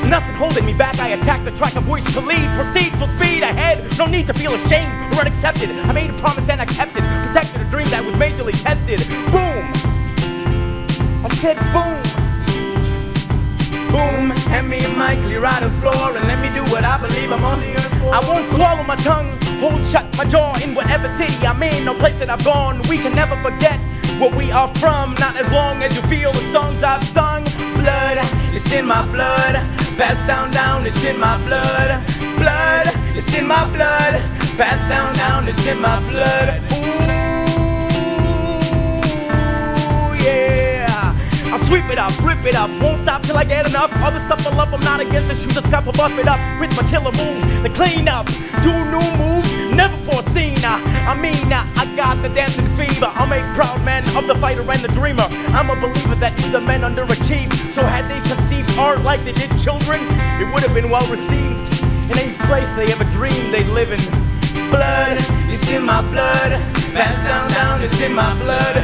Nothing holding me back, I attack the track, a voice to lead, proceed full speed ahead, no need to feel ashamed or unaccepted. I made a promise and I kept it, protected a dream that was majorly tested. Boom! I said boom! Boom! Hand me a mic, clear out the floor, and let me do what I believe I'm on the earth for. I won't swallow my tongue, hold shut my jaw in whatever city I'm in, no place that I've gone. We can never forget where we are from, not as long as you feel the songs I've sung. Blood, it's in my blood. Pass down, it's in my blood. Blood, it's in my blood. Pass down, it's in my blood. Ooh, yeah. I'll sweep it up, rip it up, won't stop till I get enough. Other stuff I love, I'm not against it. Shoot the scuff, I'll buff it up with my killer moves. The clean up, do new moves, never foreseen. I got the dancing fever. I'll make proud men of the fighter and the dreamer. I'm a believer that either men underachieve. So had they conceived art like they did children, it would have been well received. In any place they ever dreamed they'd live in. Blood, it's in my blood. Pass down, it's in my blood.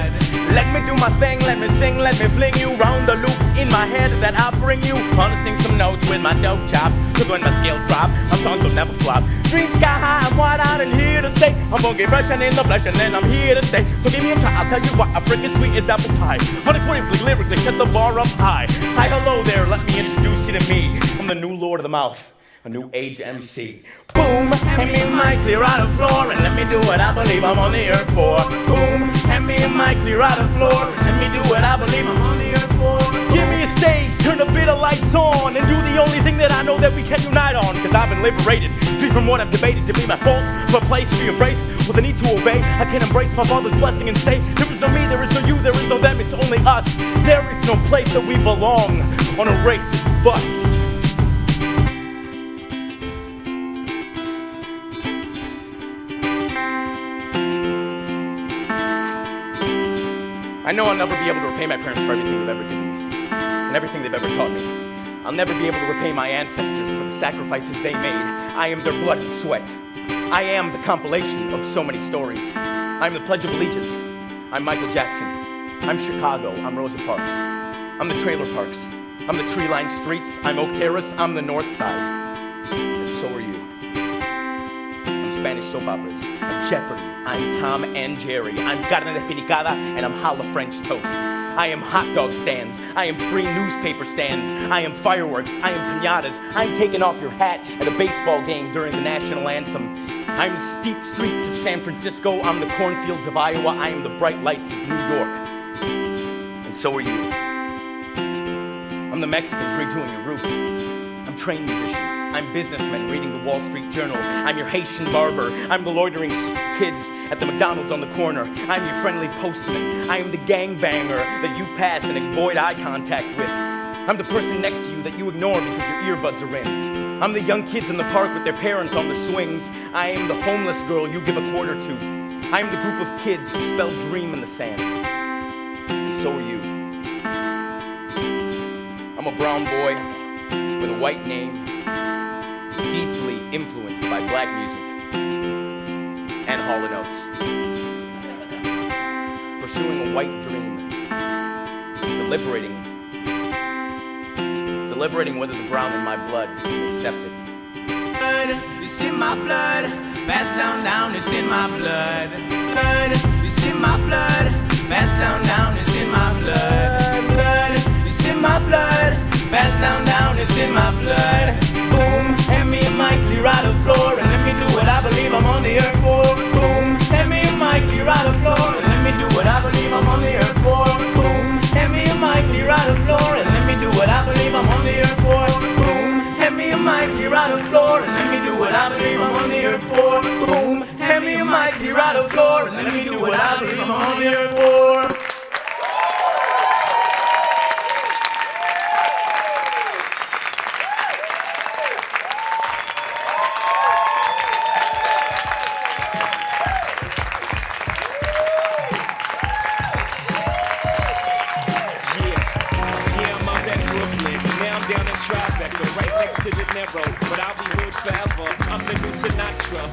Let me do my thing, let me sing, let me fling you round the loops in my head that I bring you. Wanna sing some notes with my dope chops, cause when my scales drop, my songs will never flop. Dream sky high, I'm wide out and here to stay. I'm gonna get rushing in the flesh and then I'm here to stay. So give me a try, I'll tell you what, I bring it sweet as apple pie. Unequivocally, lyrically, set the bar up high. Hi, hello there, let me introduce you to me. I'm the new lord of the mouth. a new age MC. Boom, hand me my clear out the floor and let me do what I believe I'm on the earth for. Boom, hand me my clear out the floor and let me do what I believe I'm on the earth for. Give me a stage, turn a bit of lights on, and do the only thing that I know that we can unite on. Cause I've been liberated, free from what I've debated to be my fault, from a place to be embraced with a need to obey. I can embrace my father's blessing and say, there is no me, there is no you, there is no them, it's only us. There is no place that we belong on a racist bus. I know I'll never be able to repay my parents for everything they've ever given me, and everything they've ever taught me. I'll never be able to repay my ancestors for the sacrifices they made. I am their blood and sweat. I am the compilation of so many stories. I'm the Pledge of Allegiance. I'm Michael Jackson. I'm Chicago. I'm Rosa Parks. I'm the trailer parks. I'm the tree-lined streets. I'm Oak Terrace. I'm the North Side. And so are you. I'm Spanish soap operas. I'm Jeopardy. I'm Tom and Jerry. I'm carne de picada and I'm challah French toast. I am hot dog stands. I am free newspaper stands. I am fireworks. I am piñatas. I'm taking off your hat at a baseball game during the national anthem. I'm the steep streets of San Francisco. I'm the cornfields of Iowa. I am the bright lights of New York. And so are you. I'm the Mexicans redoing your roof. I'm trained musicians. I'm businessmen reading the Wall Street Journal. I'm your Haitian barber. I'm the loitering kids at the McDonald's on the corner. I'm your friendly postman. I am the gangbanger that you pass and avoid eye contact with. I'm the person next to you that you ignore because your earbuds are in. I'm the young kids in the park with their parents on the swings. I am the homeless girl you give a quarter to. I am the group of kids who spell dream in the sand. And so are you. I'm a brown boy with a white name, deeply influenced by black music and Hall & Oates. Pursuing a white dream, deliberating whether the brown in my blood can accept it. It's in my blood, pass down, it's in my blood. Blood, it's in my blood, pass down, it's in my blood. Blood, it's in my blood, pass down, it's in my blood. Boom, hand me a mic, clear out the floor, and let me do what I believe I'm on the earth for. Boom, hand me a mic, clear out the floor, and let me do what I believe I'm on the earth for. Boom, hand me a mic, clear out the floor, and let me do what I believe I'm on the earth for. Boom, hand me a mic, clear out the floor, and let me do what I believe I'm on the earth for. Boom, hand me a mic, clear out the floor, and let me do what I believe I'm on the earth for. Right next to the narrow, but I'll be hood forever. I'm the new Sinatra.